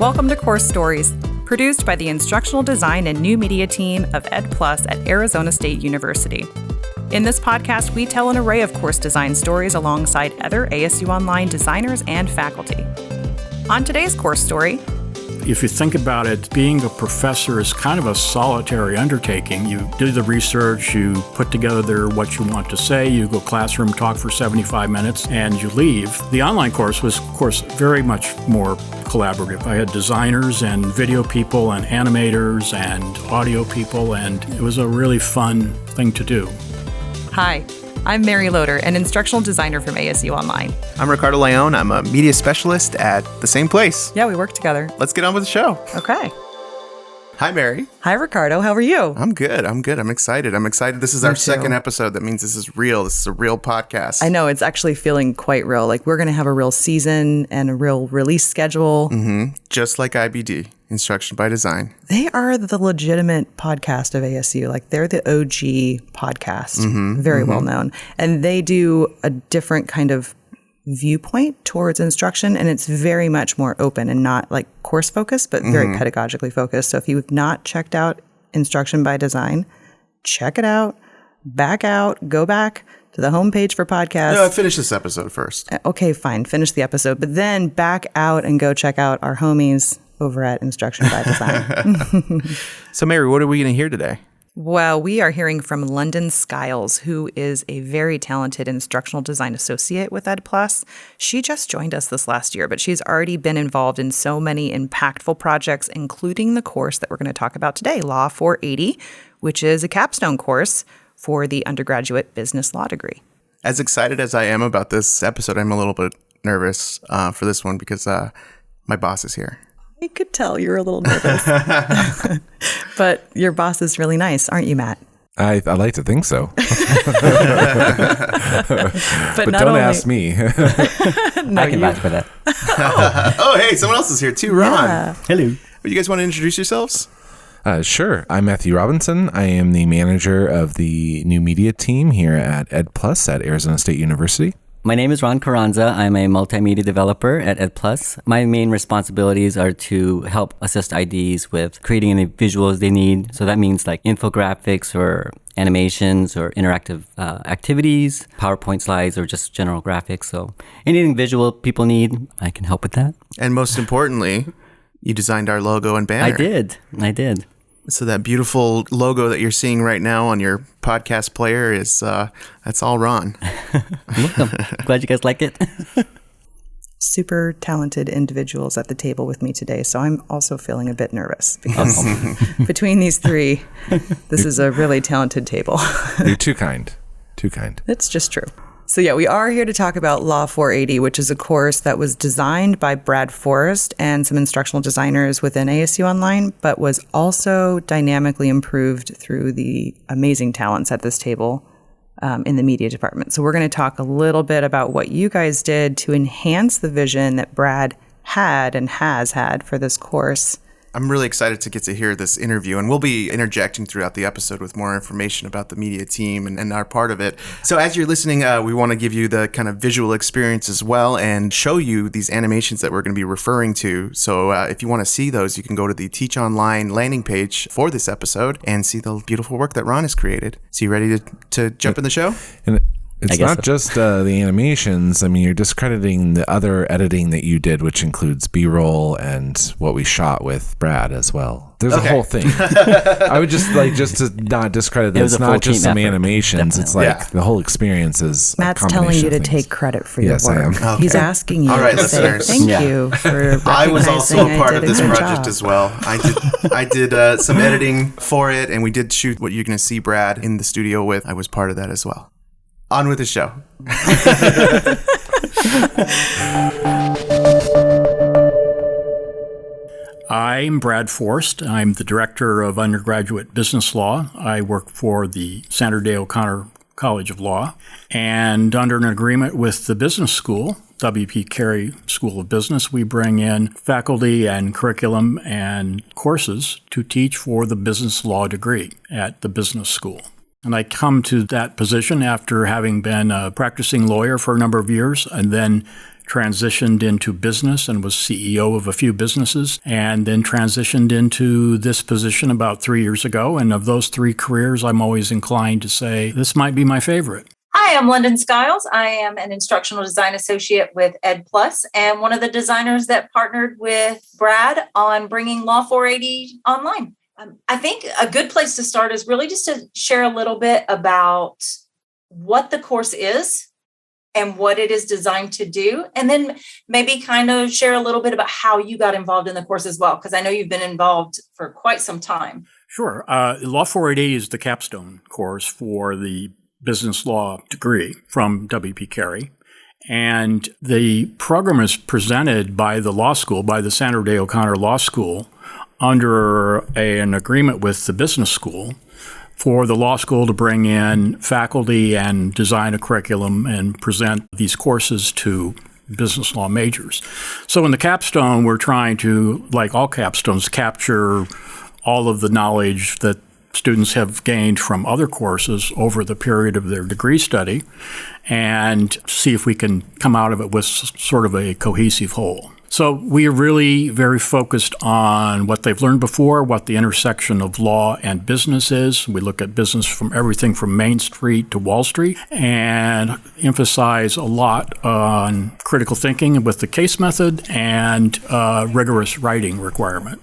Welcome to Course Stories, produced by the Instructional Design and New Media team of EdPlus at Arizona State University. In this podcast, we tell an array of course design stories alongside other ASU Online designers and faculty. On today's course story, if you think about it, being a professor is kind of a solitary undertaking. You do the research, you put together what you want to say, you go classroom, talk for 75 minutes, and you leave. The online course was, of course, very much more collaborative. I had designers and video people and animators and audio people, and it was a really fun thing to do. Hi, I'm Mary Loader, an instructional designer from ASU Online. I'm Ricardo Leone. I'm a media specialist at the same place. Yeah, we work together. Let's get on with the show. Okay. Hi, Mary. Hi, Ricardo. How are you? I'm good. I'm excited. This is our second episode. That means this is real. This is a real podcast. I know. It's actually feeling quite real. Like, we're going to have a real season and a real release schedule. Mm-hmm. Just like IBD, Instruction by Design. They are the legitimate podcast of ASU. Like, they're the OG podcast. Very well known. And they do a different kind of viewpoint towards instruction, and it's very much more open and not like course focused, but very pedagogically focused. So if you've not checked out Instruction by Design, check it out, go back to the homepage for podcasts. No, finish this episode first. Okay, fine. Finish the episode, but then back out and go check out our homies over at Instruction by Design. So Mary, what are we going to hear today? Well, we are hearing from London Skiles, who is a very talented instructional design associate with EdPlus. She just joined us this last year, but she's already been involved in so many impactful projects, including the course that we're going to talk about today, Law 480, which is a capstone course for the undergraduate business law degree. As excited as I am about this episode, I'm a little bit nervous for this one because my boss is here. I could tell you're a little nervous. But your boss is really nice, aren't you, Matt? I like to think so. but don't ask me. No, I can vouch for that. Oh, hey, someone else is here too, Ron. Yeah. Hello. You guys want to introduce yourselves? Sure. I'm Matthew Robinson. I am the manager of the new media team here at EdPlus at Arizona State University. My name is Ron Carranza. I'm a multimedia developer at EdPlus. My main responsibilities are to help assist IDs with creating any visuals they need. So that means like infographics or animations or interactive activities, PowerPoint slides, or just general graphics. So anything visual people need, I can help with that. And most importantly, you designed our logo and banner. I did. So that beautiful logo that you're seeing right now on your podcast player is, that's all Ron. Welcome. Glad you guys like it. Super talented individuals at the table with me today, so I'm also feeling a bit nervous because between these three, this is a really talented table. You're too kind. Too kind. It's just true. So yeah, we are here to talk about Law 480, which is a course that was designed by Brad Forrest and some instructional designers within ASU Online, but was also dynamically improved through the amazing talents at this table in the media department. So we're going to talk a little bit about what you guys did to enhance the vision that Brad had and has had for this course. I'm really excited to get to hear this interview, and we'll be interjecting throughout the episode with more information about the media team and our part of it. So as you're listening, we want to give you the kind of visual experience as well and show you these animations that we're going to be referring to. So if you want to see those, you can go to the Teach Online landing page for this episode and see the beautiful work that Ron has created. So you ready to jump in the show? And it's not just the animations. I mean, you're discrediting the other editing that you did, which includes B-roll and what we shot with Brad as well. There's a whole thing. I would just to not discredit that. It's not just some animations. Definitely. It's like the whole experience is Matt's telling you to take credit for your work. I am. Okay. He's asking you All right, to say thank you for recognizing I was also a part of this project job. as well. I did some editing for it, and we did shoot what you're going to see Brad in the studio with. I was part of that as well. On with the show. I'm Brad Forrest. I'm the director of undergraduate business law. I work for the Sandra Day O'Connor College of Law. And under an agreement with the business school, W.P. Carey School of Business, we bring in faculty and curriculum and courses to teach for the business law degree at the business school. And I come to that position after having been a practicing lawyer for a number of years and then transitioned into business and was CEO of a few businesses, and then transitioned into this position about 3 years ago. And of those 3 careers, I'm always inclined to say this might be my favorite. Hi, I'm London Skiles. I am an instructional design associate with EdPlus and one of the designers that partnered with Brad on bringing Law 480 online. I think a good place to start is really just to share a little bit about what the course is and what it is designed to do, and then maybe kind of share a little bit about how you got involved in the course as well, because I know you've been involved for quite some time. Sure. Law 480 is the capstone course for the business law degree from W.P. Carey. And the program is presented by the law school, by the Sandra Day O'Connor Law School, under an agreement with the business school for the law school to bring in faculty and design a curriculum and present these courses to business law majors. So in the capstone, we're trying to, like all capstones, capture all of the knowledge that students have gained from other courses over the period of their degree study and see if we can come out of it with sort of a cohesive whole. So we are really very focused on what they've learned before, what the intersection of law and business is. We look at business from everything from Main Street to Wall Street and emphasize a lot on critical thinking with the case method and rigorous writing requirement.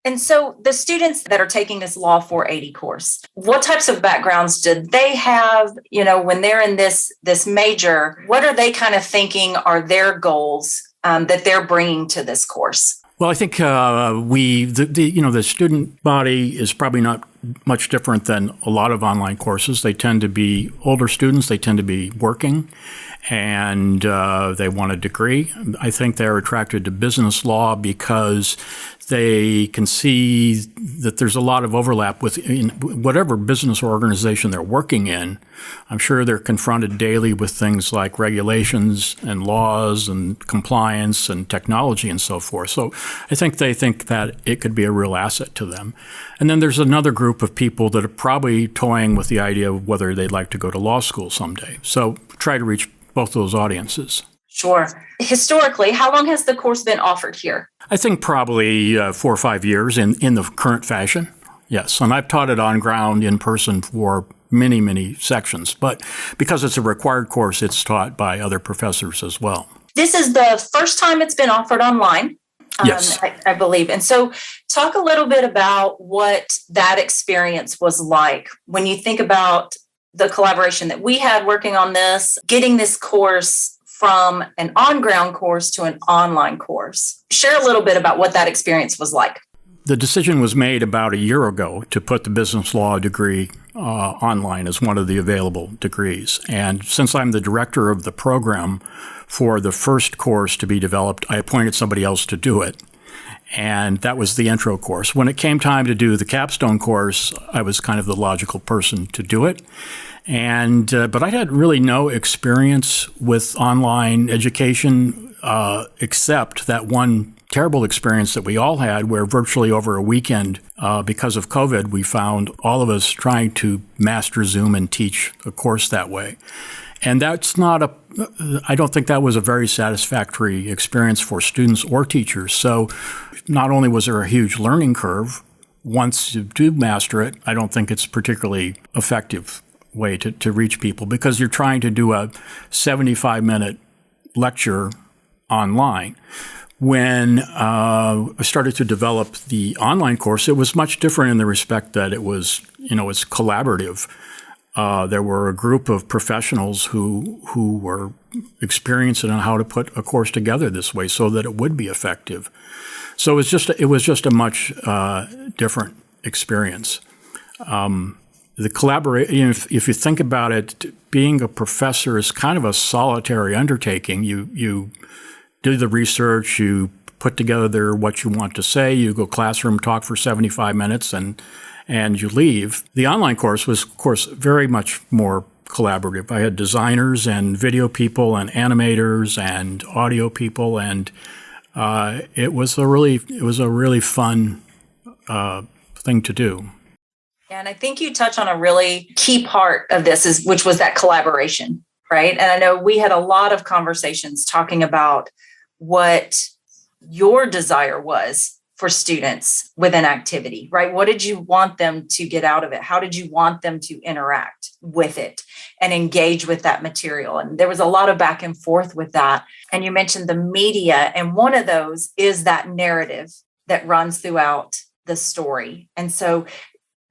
And so the students that are taking this Law 480 course, what types of backgrounds did they have, when they're in this major? What are they kind of thinking are their goals that they're bringing to this course? Well, I think the student body is probably not much different than a lot of online courses. They tend to be older students. They tend to be working, and they want a degree. I think they're attracted to business law because they can see that there's a lot of overlap with whatever business or organization they're working in. I'm sure they're confronted daily with things like regulations and laws and compliance and technology and so forth. So I think they think that it could be a real asset to them. And then there's another group of people that are probably toying with the idea of whether they'd like to go to law school someday. So try to reach both those audiences. Sure. Historically, how long has the course been offered here? I think probably 4 or 5 years in the current fashion. Yes. And I've taught it on ground in person for many, many sections. But because it's a required course, it's taught by other professors as well. This is the first time it's been offered online. Yes. I believe. And so talk a little bit about what that experience was like when you think about the collaboration that we had working on this, getting this course from an on-ground course to an online course. Share a little bit about what that experience was like. The decision was made about a year ago to put the business law degree online as one of the available degrees. And since I'm the director of the program for the first course to be developed, I appointed somebody else to do it. And that was the intro course. When it came time to do the capstone course, I was kind of the logical person to do it. And but I had really no experience with online education except that one terrible experience that we all had where virtually over a weekend, because of COVID, we found all of us trying to master Zoom and teach a course that way. And I don't think that was a very satisfactory experience for students or teachers. So not only was there a huge learning curve, once you do master it, I don't think it's particularly effective way to reach people because you're trying to do a 75-minute lecture online. When I started to develop the online course, it was much different in the respect that it was, it's collaborative. There were a group of professionals who were experienced in how to put a course together this way so that it would be effective. So it was just a much different experience. The collaboration, if you think about it, being a professor is kind of a solitary undertaking. You do the research, you put together what you want to say, you go classroom, talk for 75 minutes, and you leave. The online course was, of course, very much more collaborative. I had designers and video people and animators and audio people, and it was a really fun thing to do. And I think you touch on a really key part of this, which was that collaboration. right? And I know we had a lot of conversations talking about what your desire was for students with an activity, right? What did you want them to get out of it? How did you want them to interact with it and engage with that material? And there was a lot of back and forth with that. And you mentioned the media, and one of those is that narrative that runs throughout the story. And so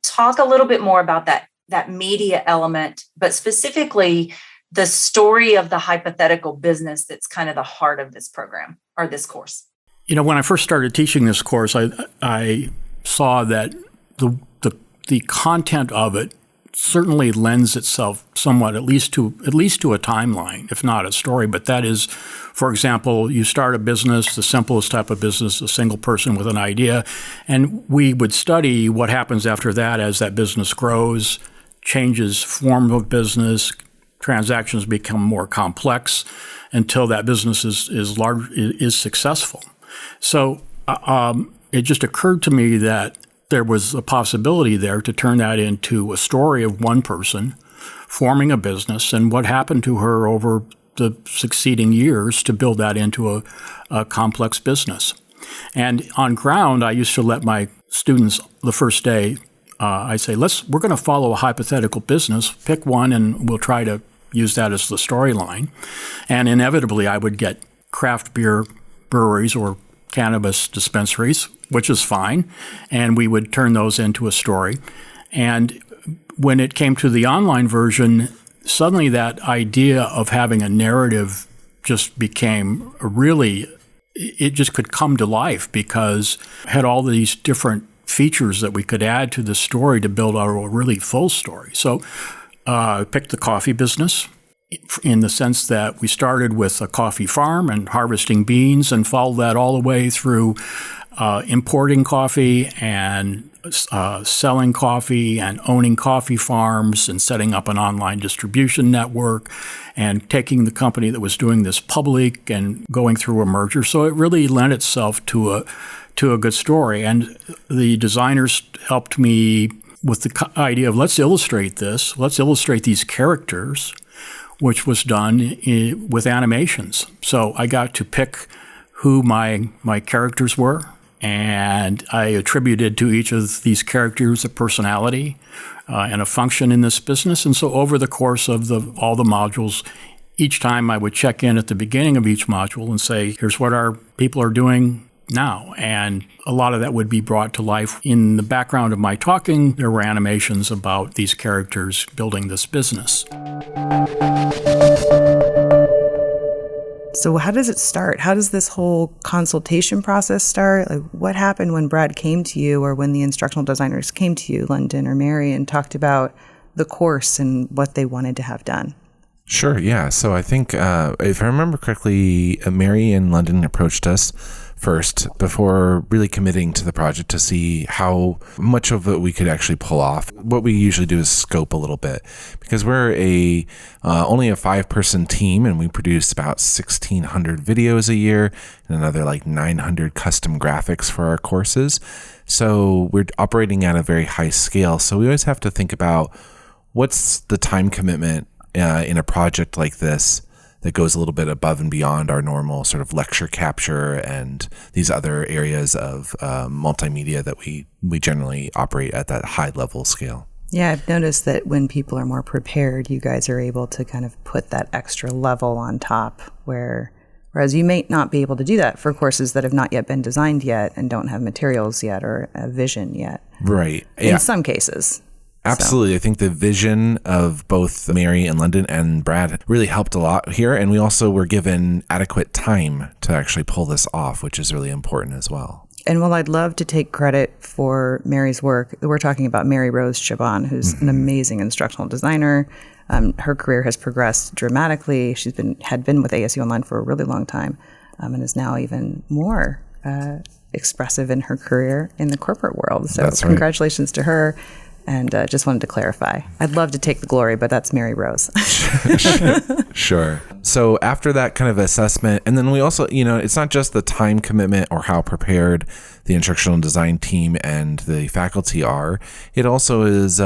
talk a little bit more about that media element, but specifically the story of the hypothetical business that's kind of the heart of this program or this course. When I first started teaching this course, I saw that the content of it certainly lends itself somewhat, at least to a timeline, if not a story. But that is, for example, you start a business, the simplest type of business, a single person with an idea, and we would study what happens after that as that business grows, changes form of business, transactions become more complex until that business is successful. So it just occurred to me that there was a possibility there to turn that into a story of one person forming a business and what happened to her over the succeeding years to build that into a complex business. And on ground, I used to let my students the first day, I say, we're going to follow a hypothetical business, pick one, and we'll try to use that as the storyline. And inevitably, I would get craft beer breweries or cannabis dispensaries, which is fine, and we would turn those into a story. And when it came to the online version, suddenly that idea of having a narrative just became it just could come to life because it had all these different features that we could add to the story to build out a really full story. So I picked the coffee business in the sense that we started with a coffee farm and harvesting beans and followed that all the way through importing coffee and selling coffee and owning coffee farms and setting up an online distribution network and taking the company that was doing this public and going through a merger. So it really lent itself to a good story. And the designers helped me with the idea of let's illustrate this. Let's illustrate these characters, which was done with animations. So I got to pick who my characters were, and I attributed to each of these characters a personality and a function in this business. And so over the course of all the modules, each time I would check in at the beginning of each module and say, here's what our people are doing now. And a lot of that would be brought to life. In the background of my talking, there were animations about these characters building this business. So how does it start? How does this whole consultation process start? Like, what happened when Brad came to you or when the instructional designers came to you, London or Mary, and talked about the course and what they wanted to have done? Sure, yeah. So I think, if I remember correctly, Mary and London approached us first before really committing to the project to see how much of it we could actually pull off. What we usually do is scope a little bit because we're only a 5-person team and we produce about 1,600 videos a year and another like 900 custom graphics for our courses. So we're operating at a very high scale. So we always have to think about what's the time commitment in a project like this that goes a little bit above and beyond our normal sort of lecture capture and these other areas of multimedia that we generally operate at that high level scale. Yeah, I've noticed that when people are more prepared, you guys are able to kind of put that extra level on top whereas you may not be able to do that for courses that have not yet been designed yet and don't have materials yet or a vision yet. Right. In some cases. Absolutely. So I think the vision of both Mary and London and Brad really helped a lot here. And we also were given adequate time to actually pull this off, which is really important as well. And while I'd love to take credit for Mary's work, we're talking about Mary Rose Chabon, who's an amazing instructional designer. Her career has progressed dramatically. She had been with ASU Online for a really long time and is now even more expressive in her career in the corporate world. So congratulations to her. And just wanted to clarify. I'd love to take the glory, but that's Mary Rose. Sure. So after that kind of assessment, and then we also, it's not just the time commitment or how prepared the instructional design team and the faculty are. It also is,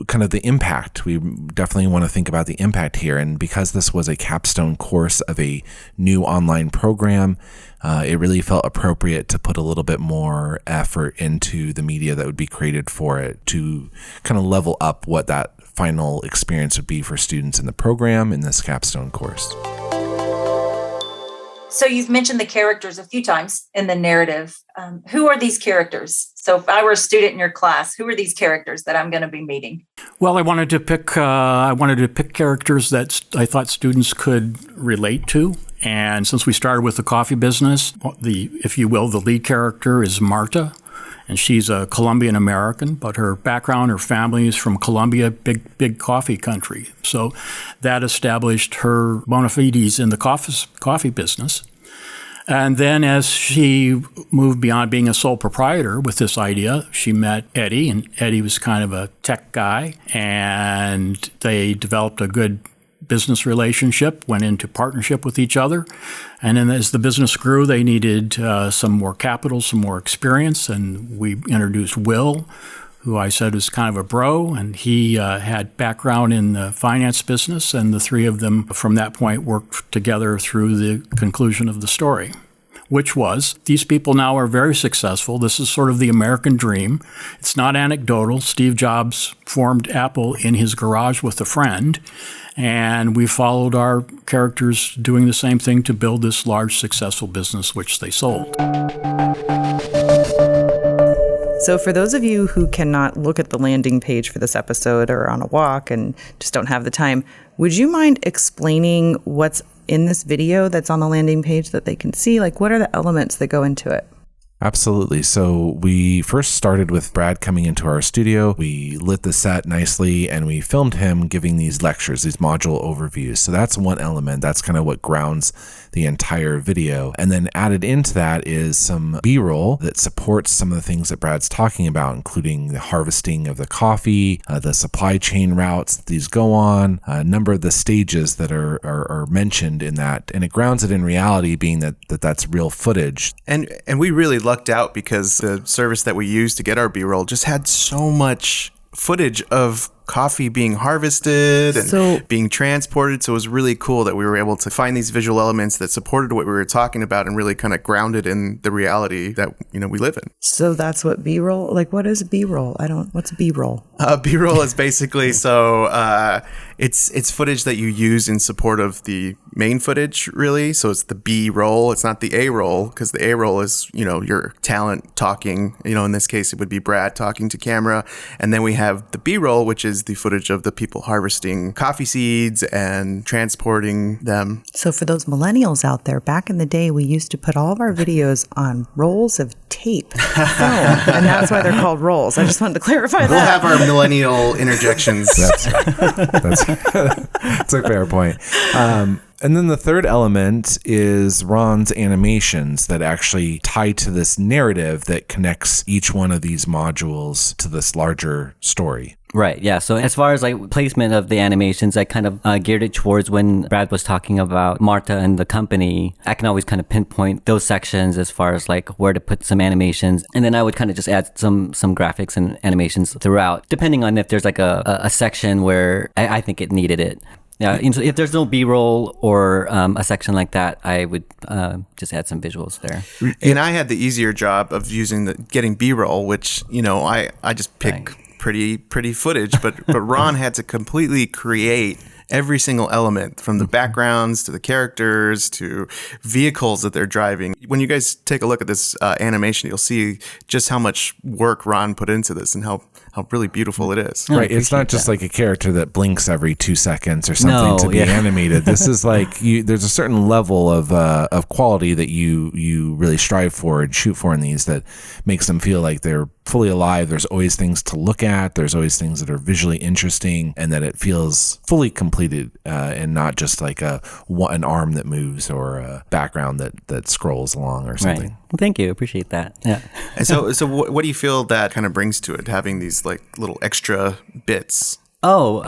kind of the impact. We definitely want to think about the impact here. And because this was a capstone course of a new online program, it really felt appropriate to put a little bit more effort into the media that would be created for it to kind of level up what that final experience would be for students in the program in this capstone course. So you've mentioned the characters a few times in the narrative. Who are these characters? So if I were a student in your class, who are these characters that I'm going to be meeting? Well, I wanted to pick characters that I thought students could relate to. And since we started with the coffee business, if you will, the lead character is Marta. And she's a Colombian American, but her background, her family is from Colombia, big coffee country. So that established her bona fides in the coffee business. And then as she moved beyond being a sole proprietor with this idea, she met Eddie, and Eddie was kind of a tech guy, and they developed a good business relationship, went into partnership with each other. And then as the business grew, they needed some more capital, some more experience. And we introduced Will, who I said was kind of a bro. And he had background in the finance business. And the three of them from that point worked together through the conclusion of the story, which was these people now are very successful. This is sort of the American dream. It's not anecdotal. Steve Jobs formed Apple in his garage with a friend. And we followed our characters doing the same thing to build this large, successful business, which they sold. So for those of you who cannot look at the landing page for this episode or on a walk and just don't have the time, would you mind explaining what's in this video that's on the landing page that they can see? Like, what are the elements that go into it? Absolutely. So we first started with Brad coming into our studio. We lit the set nicely and we filmed him giving these lectures, these module overviews. So that's one element. That's kind of what grounds the entire video. And then added into that is some B-roll that supports some of the things that Brad's talking about, including the harvesting of the coffee, the supply chain routes that these go on, a number of the stages that are mentioned in that. And it grounds it in reality, being that's real footage. And we really lucked out because the service that we used to get our B-roll just had so much footage of coffee being harvested and being transported. So it was really cool that we were able to find these visual elements that supported what we were talking about and really kind of grounded in the reality that, we live in. So that's what B-roll, like what is B-roll? What's B-roll? B-roll is basically, it's footage that you use in support of the main footage, really. So it's the B-roll. It's not the A-roll, because the A-roll is, your talent talking. In this case, it would be Brad talking to camera. And then we have the B-roll, which is the footage of the people harvesting coffee seeds and transporting them. So for those millennials out there, back in the day, we used to put all of our videos on rolls of tape film, and that's why they're called rolls. I just wanted to clarify that. We'll have our millennial interjections. That's a fair point. And then the third element is Ron's animations that actually tie to this narrative that connects each one of these modules to this larger story. Right, yeah. So as far as placement of the animations, I kind of geared it towards when Brad was talking about Marta and the company. I can always kind of pinpoint those sections as far as where to put some animations. And then I would kind of just add some graphics and animations throughout, depending on if there's a section where I think it needed it. Yeah, if there's no B-roll or a section like that, I would just add some visuals there. And I had the easier job of getting B-roll, which I just pick pretty footage, but Ron had to completely create every single element, from the backgrounds to the characters to vehicles that they're driving. When you guys take a look at this animation, you'll see just how much work Ron put into this and how really beautiful it is. Right. It's not just like a character that blinks every 2 seconds or something to be animated. This is there's a certain level of quality that you really strive for and shoot for in these that makes them feel like they're fully alive. There's always things to look at. There's always things that are visually interesting, and that it feels fully completed and not just like an arm that moves or a background that scrolls along or something. Right. Well, thank you. Appreciate that. Yeah. And so what do you feel that kind of brings to it, having these little extra bits? Well,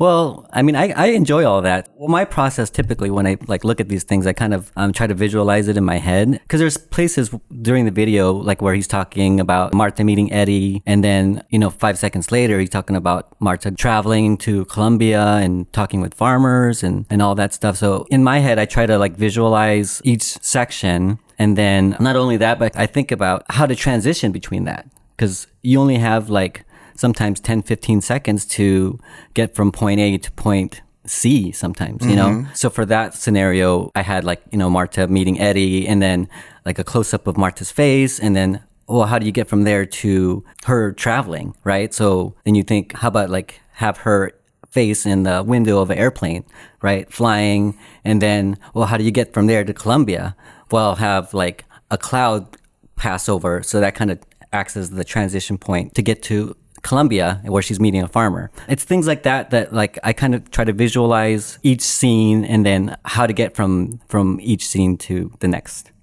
Well, I mean, I enjoy all that. Well, my process typically when I like look at these things, I kind of try to visualize it in my head, because there's places during the video like where he's talking about Marta meeting Eddie, and then 5 seconds later he's talking about Marta traveling to Colombia and talking with farmers and all that stuff. So in my head, I try to like visualize each section, and then not only that, but I think about how to transition between that, because you only have like sometimes 10, 15 seconds to get from point A to point C sometimes, So for that scenario, I had like, Marta meeting Eddie, and then like a close up of Marta's face, and then, well, how do you get from there to her traveling, right? So then you think, how about like have her face in the window of an airplane, right? Flying. And then, well, how do you get from there to Colombia? Well, have like a cloud pass over. So that kind of acts as the transition point to get to Colombia, where she's meeting a farmer. It's things like that like I kind of try to visualize each scene, and then how to get from each scene to the next.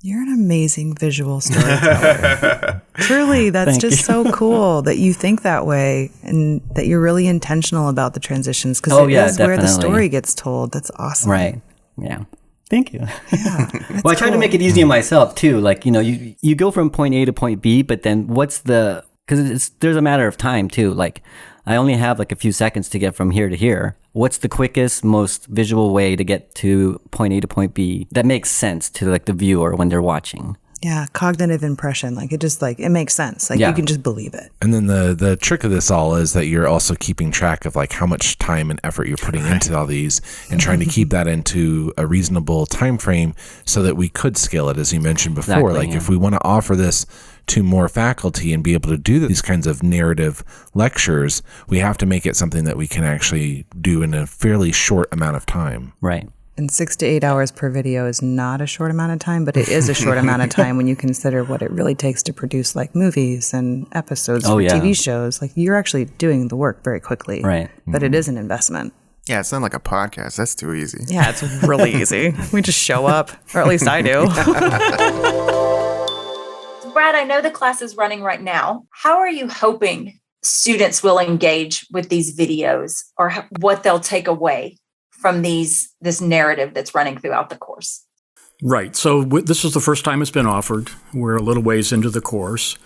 You're an amazing visual storyteller. Truly, that's Thank just you. so cool that you think that way and that you're really intentional about the transitions, because it is where the story gets told. That's awesome. Right. Yeah. Thank you. Yeah. Well, I try to make it easy on myself too. Like, you go from point A to point B, but then because there's a matter of time too. Like, I only have like a few seconds to get from here to here. What's the quickest, most visual way to get to point A to point B that makes sense to like the viewer when they're watching? Yeah, cognitive impression. Like it makes sense. Like you can just believe it. And then the trick of this all is that you're also keeping track of like how much time and effort you're putting into all these, and trying to keep that into a reasonable time frame so that we could scale it, as you mentioned before. Exactly, if we want to offer this to more faculty and be able to do these kinds of narrative lectures, we have to make it something that we can actually do in a fairly short amount of time. Right. And 6 to 8 hours per video is not a short amount of time, but it is a short amount of time when you consider what it really takes to produce like movies and episodes for TV shows. Like you're actually doing the work very quickly. Right. But it is an investment. Yeah, it's not like a podcast. That's too easy. Yeah, it's really easy. We just show up, or at least I do. Brad, I know the class is running right now. How are you hoping students will engage with these videos, or what they'll take away from this narrative that's running throughout the course? Right. So this is the first time it's been offered. We're a little ways into the course.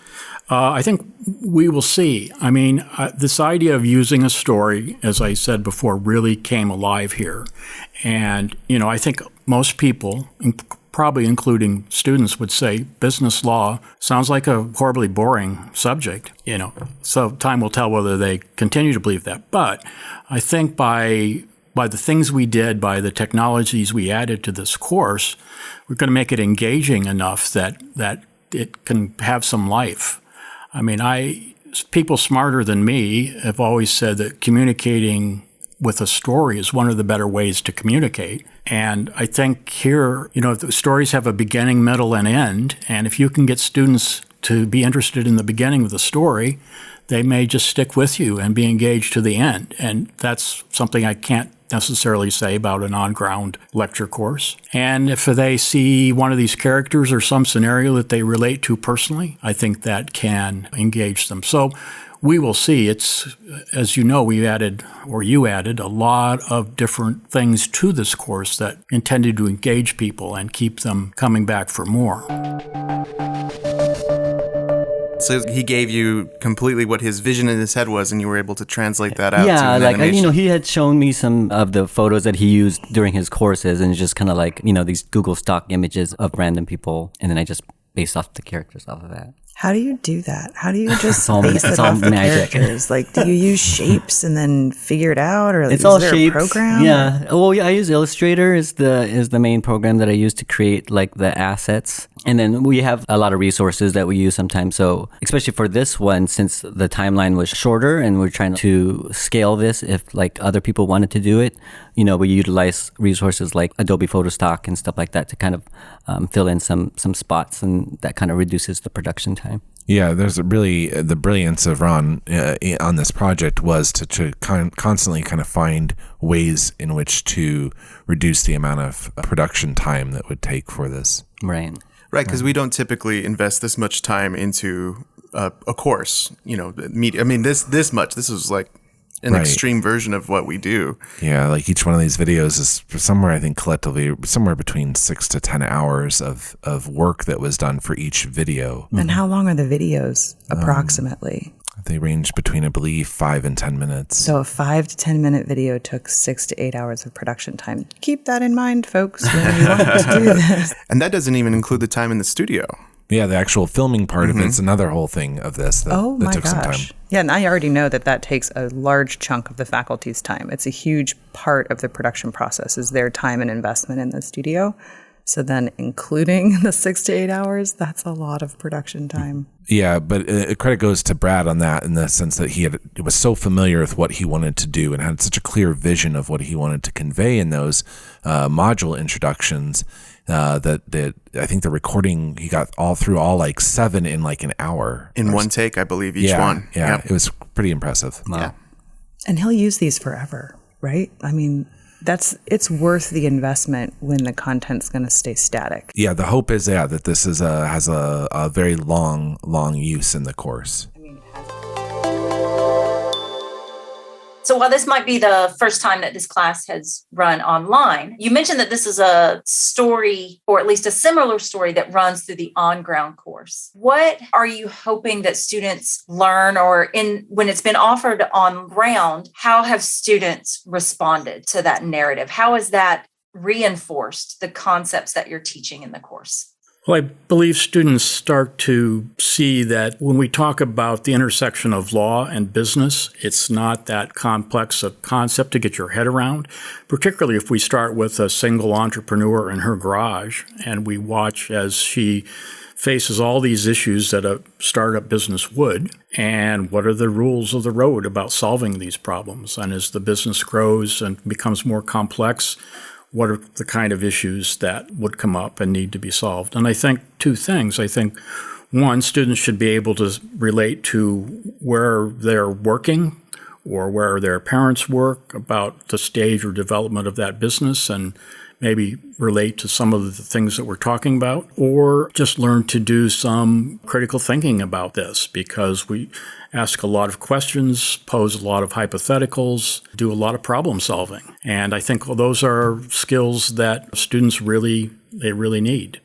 I think we will see. I mean, this idea of using a story, as I said before, really came alive here. And, I think most people, probably including students, would say business law sounds like a horribly boring subject, So time will tell whether they continue to believe that. But I think by the things we did, by the technologies we added to this course, we're going to make it engaging enough that it can have some life. I mean, people smarter than me have always said that communicating with a story is one of the better ways to communicate. And I think here, the stories have a beginning, middle, and end. And if you can get students to be interested in the beginning of the story, they may just stick with you and be engaged to the end. And that's something I can't necessarily say about an on-ground lecture course. And if they see one of these characters or some scenario that they relate to personally, I think that can engage them. So we will see. It's, as you know, you added a lot of different things to this course that intended to engage people and keep them coming back for more. So he gave you completely what his vision in his head was, and you were able to translate that out. Yeah, to an animation. he had shown me some of the photos that he used during his courses, and just kind of like, these Google stock images of random people, and then I just based off the characters off of that. How do you do that? How do you just base it off the characters? Like, do you use shapes and then figure it out, or it's is there a program? Yeah. Well, I use Illustrator is the main program that I use to create like the assets. And then we have a lot of resources that we use sometimes. So especially for this one, since the timeline was shorter and we're trying to scale this if like other people wanted to do it, we utilize resources like Adobe Photostock and stuff like that to kind of fill in some spots, and that kind of reduces the production time. Yeah, there's really the brilliance of Ron on this project was to constantly kind of find ways in which to reduce the amount of production time that would take for this. Right. Right, because we don't typically invest this much time into a course. I mean, this much. This was like an extreme version of what we do. Yeah, like each one of these videos is somewhere, I think collectively, somewhere between 6 to 10 hours of work that was done for each video. And how long are the videos approximately? They range between, I believe, 5 and 10 minutes. So a 5 to 10 minute video took 6 to 8 hours of production time. Keep that in mind, folks, when you want to do this. And that doesn't even include the time in the studio. Yeah, the actual filming part of it's another whole thing of this that took some time. Yeah, and I already know that takes a large chunk of the faculty's time. It's a huge part of the production process is their time and investment in the studio. So then including the 6 to 8 hours, that's a lot of production time. Yeah, but credit goes to Brad on that in the sense that he was so familiar with what he wanted to do and had such a clear vision of what he wanted to convey in those module introductions that I think the recording, he got all like 7 in like an hour. In one take, I believe, each one. Yeah, It was pretty impressive. Wow. Yeah. And he'll use these forever, right? I mean, it's worth the investment when the content's going to stay static. Yeah, the hope is that this has a very long use in the course. So while this might be the first time that this class has run online, you mentioned that this is a story, or at least a similar story that runs through the on-ground course. What are you hoping that students learn, or when it's been offered on ground, how have students responded to that narrative? How has that reinforced the concepts that you're teaching in the course? Well, I believe students start to see that when we talk about the intersection of law and business, it's not that complex a concept to get your head around, particularly if we start with a single entrepreneur in her garage and we watch as she faces all these issues that a startup business would, and what are the rules of the road about solving these problems. And as the business grows and becomes more complex, what are the kind of issues that would come up and need to be solved? And I think two things. I think, one, students should be able to relate to where they're working or where their parents work, about the stage or development of that business, and maybe relate to some of the things that we're talking about, or just learn to do some critical thinking about this, because we ask a lot of questions, pose a lot of hypotheticals, do a lot of problem solving. And I think those are skills that students really need.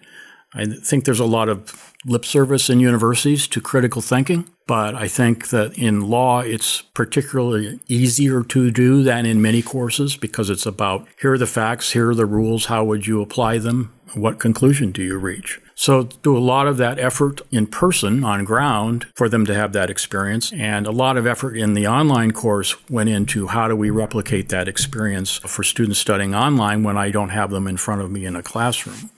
I think there's a lot of lip service in universities to critical thinking, but I think that in law, it's particularly easier to do than in many courses, because it's about, here are the facts, here are the rules, how would you apply them, what conclusion do you reach? So do a lot of that effort in person, on ground, for them to have that experience. And a lot of effort in the online course went into how do we replicate that experience for students studying online when I don't have them in front of me in a classroom.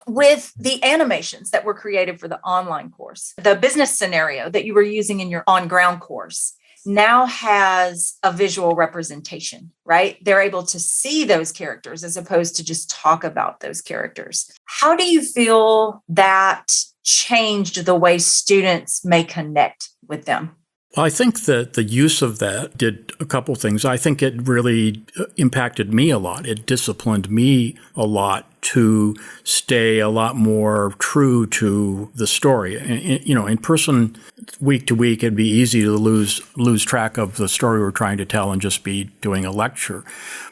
With the animations that were created for the online course, the business scenario that you were using in your on-ground course now has a visual representation, right? They're able to see those characters as opposed to just talk about those characters. How do you feel that changed the way students may connect with them? Well, I think that the use of that did a couple things. I think it really impacted me a lot. It disciplined me a lot to stay a lot more true to the story. In person, week to week, it'd be easy to lose track of the story we're trying to tell and just be doing a lecture.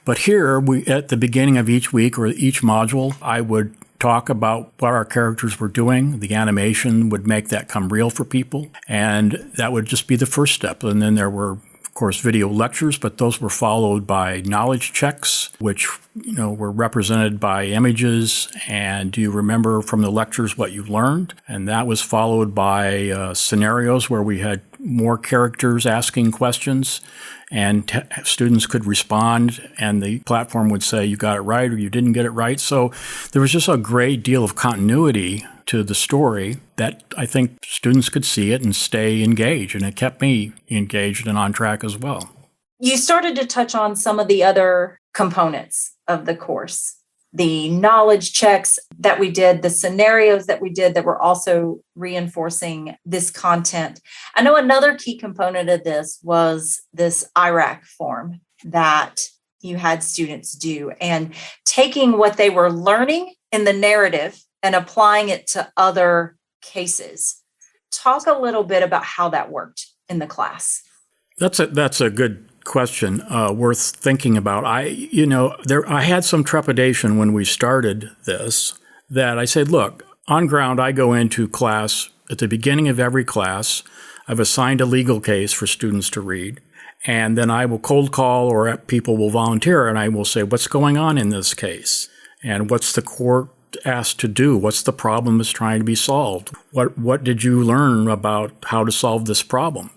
But here, at the beginning of each week or each module, I would talk about what our characters were doing. The animation would make that come real for people. And that would just be the first step. And then there were, of course, video lectures, but those were followed by knowledge checks, which, were represented by images. And do you remember from the lectures what you learned? And that was followed by scenarios where we had more characters asking questions, and students could respond, and the platform would say you got it right or you didn't get it right. So there was just a great deal of continuity to the story that I think students could see it and stay engaged, and it kept me engaged and on track as well. You started to touch on some of the other components of the course, the knowledge checks that we did, the scenarios that we did that were also reinforcing this content. I know another key component of this was this IRAC form that you had students do, and taking what they were learning in the narrative and applying it to other cases. Talk a little bit about how that worked in the class. That's a good question worth thinking about. I had some trepidation when we started this, that I said, look, on ground, I go into class at the beginning of every class. I've assigned a legal case for students to read. And then I will cold call, or people will volunteer, and I will say, what's going on in this case? And what's the court asked to do? What's the problem that's trying to be solved? What did you learn about how to solve this problem?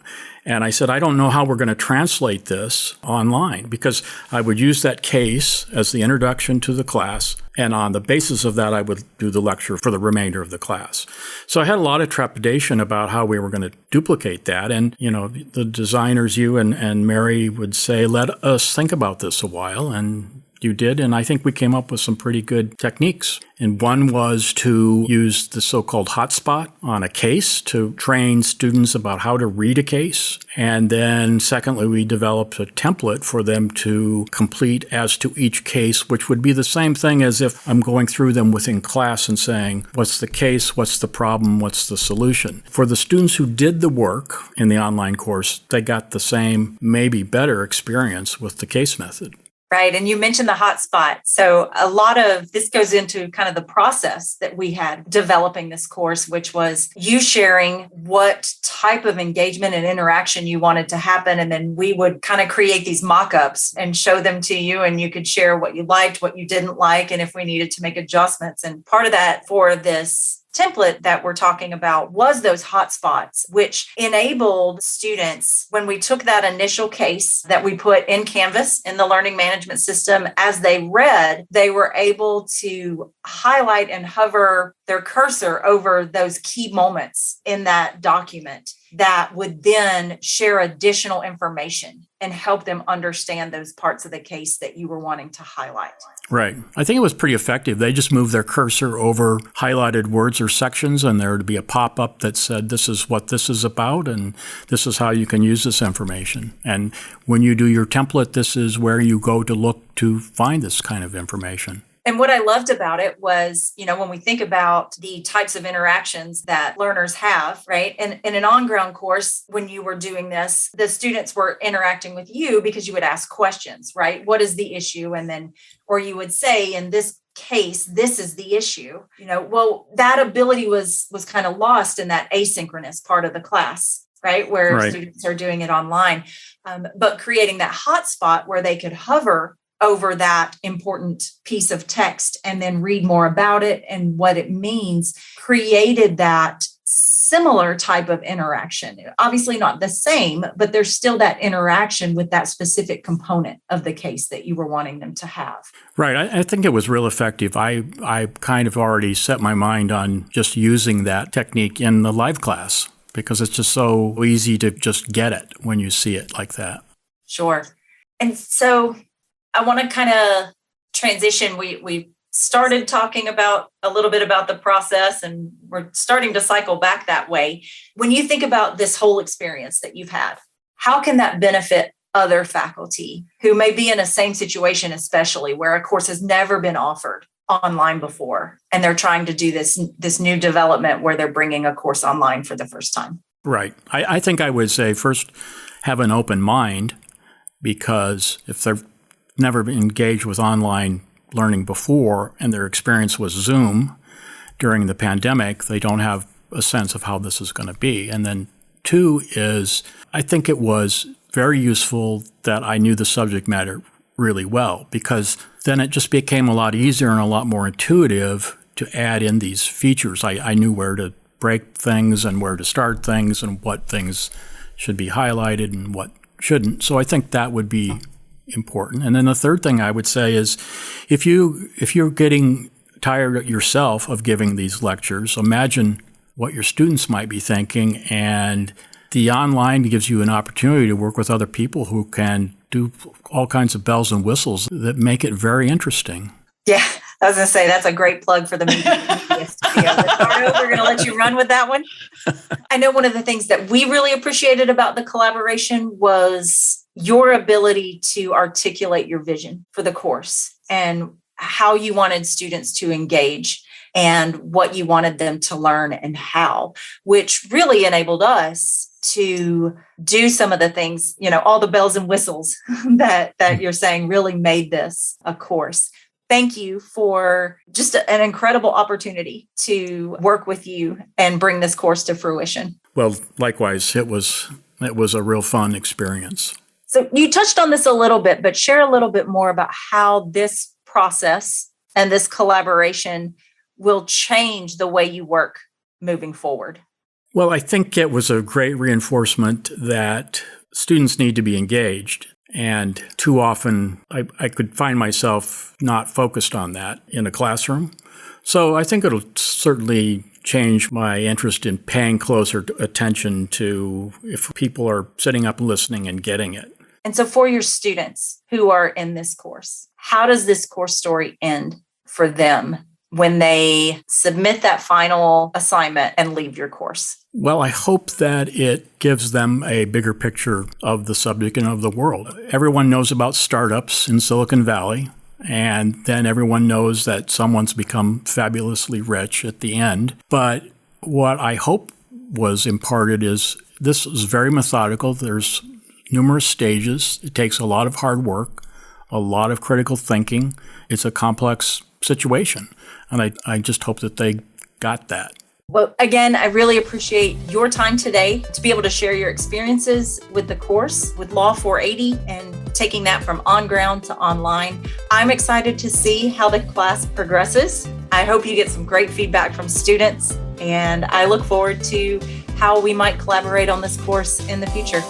And I said, I don't know how we're going to translate this online, because I would use that case as the introduction to the class. And on the basis of that, I would do the lecture for the remainder of the class. So I had a lot of trepidation about how we were going to duplicate that. And, the designers, you and Mary, would say, let us think about this a while. And you did, and I think we came up with some pretty good techniques. And one was to use the so-called hotspot on a case to train students about how to read a case. And then secondly, we developed a template for them to complete as to each case, which would be the same thing as if I'm going through them within class and saying, what's the case, what's the problem, what's the solution? For the students who did the work in the online course, they got the same, maybe better experience with the case method. Right. And you mentioned the hotspot. So a lot of this goes into kind of the process that we had developing this course, which was you sharing what type of engagement and interaction you wanted to happen. And then we would kind of create these mock-ups and show them to you, and you could share what you liked, what you didn't like, and if we needed to make adjustments. And part of that for this template that we're talking about was those hotspots, which enabled students, when we took that initial case that we put in Canvas in the learning management system, as they read, they were able to highlight and hover their cursor over those key moments in that document that would then share additional information and help them understand those parts of the case that you were wanting to highlight. Right. I think it was pretty effective. They just moved their cursor over highlighted words or sections, and there would be a pop-up that said, this is what this is about, and this is how you can use this information. And when you do your template, this is where you go to look to find this kind of information. And what I loved about it was, when we think about the types of interactions that learners have, right? And in an on-ground course, when you were doing this, the students were interacting with you because you would ask questions, right? What is the issue? And then, or you would say, in this case, this is the issue. That ability was kind of lost in that asynchronous part of the class, right? Where students are doing it online. But creating that hotspot where they could hover over that important piece of text and then read more about it and what it means, created that similar type of interaction. Obviously not the same, but there's still that interaction with that specific component of the case that you were wanting them to have. Right. I think it was real effective. I kind of already set my mind on just using that technique in the live class because it's just so easy to just get it when you see it like that. Sure. And so I want to kind of transition. We started talking about a little bit about the process, and we're starting to cycle back that way. When you think about this whole experience that you've had, how can that benefit other faculty who may be in a same situation, especially where a course has never been offered online before, and they're trying to do this new development where they're bringing a course online for the first time? Right. I think I would say first, have an open mind, because if they're never engaged with online learning before and their experience was Zoom during the pandemic, they don't have a sense of how this is going to be. And then two is, I think it was very useful that I knew the subject matter really well, because then it just became a lot easier and a lot more intuitive to add in these features. I knew where to break things and where to start things and what things should be highlighted and what shouldn't. So I think that would be important. And then the third thing I would say is, if you're getting tired yourself of giving these lectures, imagine what your students might be thinking, and the online gives you an opportunity to work with other people who can do all kinds of bells and whistles that make it very interesting. Yeah, I was going to say that's a great plug for the media studio. We're going to let you run with that one. I know one of the things that we really appreciated about the collaboration was your ability to articulate your vision for the course and how you wanted students to engage and what you wanted them to learn and how, which really enabled us to do some of the things, all the bells and whistles that you're saying really made this a course. Thank you for just an incredible opportunity to work with you and bring this course to fruition. Well, likewise, it was a real fun experience. So you touched on this a little bit, but share a little bit more about how this process and this collaboration will change the way you work moving forward. Well, I think it was a great reinforcement that students need to be engaged. And too often, I could find myself not focused on that in a classroom. So I think it'll certainly change my interest in paying closer attention to if people are sitting up and listening and getting it. And so for your students who are in this course, how does this course story end for them when they submit that final assignment and leave your course? Well, I hope that it gives them a bigger picture of the subject and of the world. Everyone knows about startups in Silicon Valley, and then everyone knows that someone's become fabulously rich at the end. But what I hope was imparted is this is very methodical. There's numerous stages. It takes a lot of hard work, a lot of critical thinking. It's a complex situation. And I just hope that they got that. Well, again, I really appreciate your time today to be able to share your experiences with the course, with Law 480, and taking that from on ground to online. I'm excited to see how the class progresses. I hope you get some great feedback from students, and I look forward to how we might collaborate on this course in the future.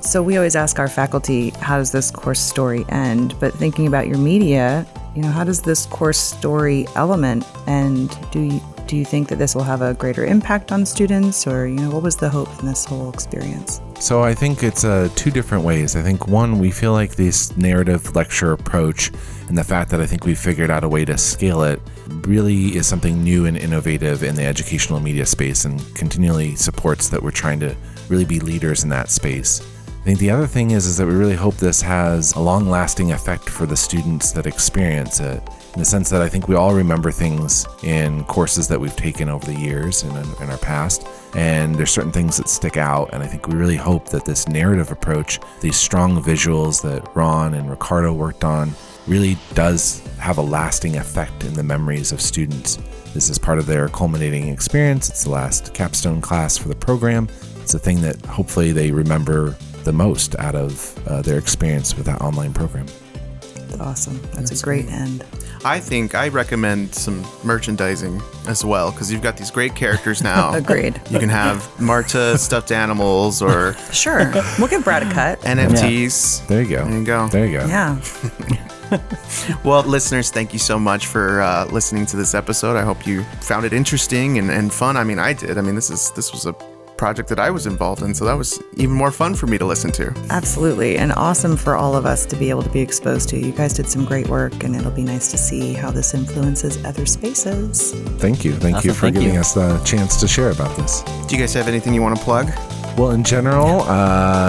So we always ask our faculty, how does this course story end? But thinking about your media, how does this course story element end? Do you think that this will have a greater impact on students, or what was the hope in this whole experience? So I think it's two different ways. I think one, we feel like this narrative lecture approach and the fact that I think we figured out a way to scale it really is something new and innovative in the educational media space, and continually supports that we're trying to really be leaders in that space. I think the other thing is that we really hope this has a long-lasting effect for the students that experience it, in the sense that I think we all remember things in courses that we've taken over the years and in our past, and there's certain things that stick out, and I think we really hope that this narrative approach, these strong visuals that Ron and Ricardo worked on, really does have a lasting effect in the memories of students. This is part of their culminating experience. It's the last capstone class for the program. It's a thing that hopefully they remember the most out of their experience with that online program. That's awesome. That's a great end. I recommend some merchandising as well, because you've got these great characters now. Agreed. You can have Marta stuffed animals, or sure, we'll give Brad a cut. NFTs. Yeah. There you go. Yeah. Well, listeners, thank you so much for listening to this episode. I hope you found it interesting and fun. I mean, I did. I mean, this was a project that I was involved in, so that was even more fun for me to listen to. Absolutely, and awesome for all of us to be able to be exposed to. You guys did some great work, and it'll be nice to see how this influences other spaces. Thank you for giving us the chance to share about this. Do you guys have anything you want to plug? Well, in general,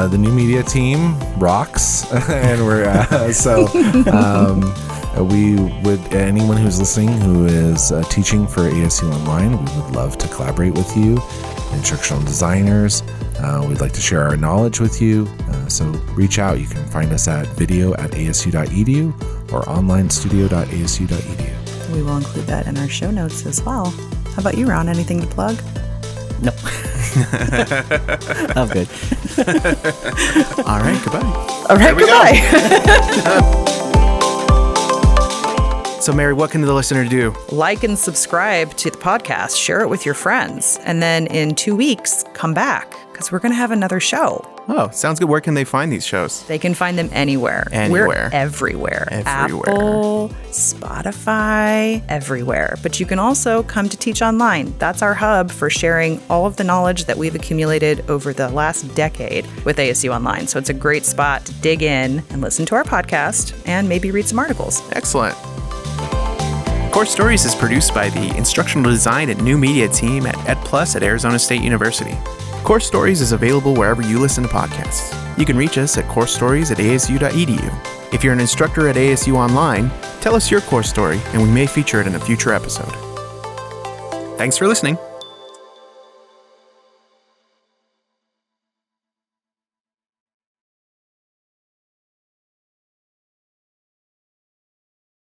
the new media team rocks, and we're we would, anyone who's listening who is teaching for ASU Online, we would love to collaborate with you. Instructional designers, we'd like to share our knowledge with you. So reach out. You can find us at video@asu.edu or onlinestudio.asu.edu. We will include that in our show notes as well. How about you, Ron? Anything to plug? No. I'm good. All right, goodbye. All right, goodbye. So, Mary, what can the listener do? Like and subscribe to the podcast. Share it with your friends. And then in 2 weeks, come back, because we're going to have another show. Oh, sounds good. Where can they find these shows? They can find them anywhere. We're everywhere. Apple, Spotify, everywhere. But you can also come to Teach Online. That's our hub for sharing all of the knowledge that we've accumulated over the last decade with ASU Online. So it's a great spot to dig in and listen to our podcast and maybe read some articles. Excellent. Course Stories is produced by the Instructional Design and New Media team at EdPlus at Arizona State University. Course Stories is available wherever you listen to podcasts. You can reach us at coursestories@asu.edu. If you're an instructor at ASU Online, tell us your course story and we may feature it in a future episode. Thanks for listening.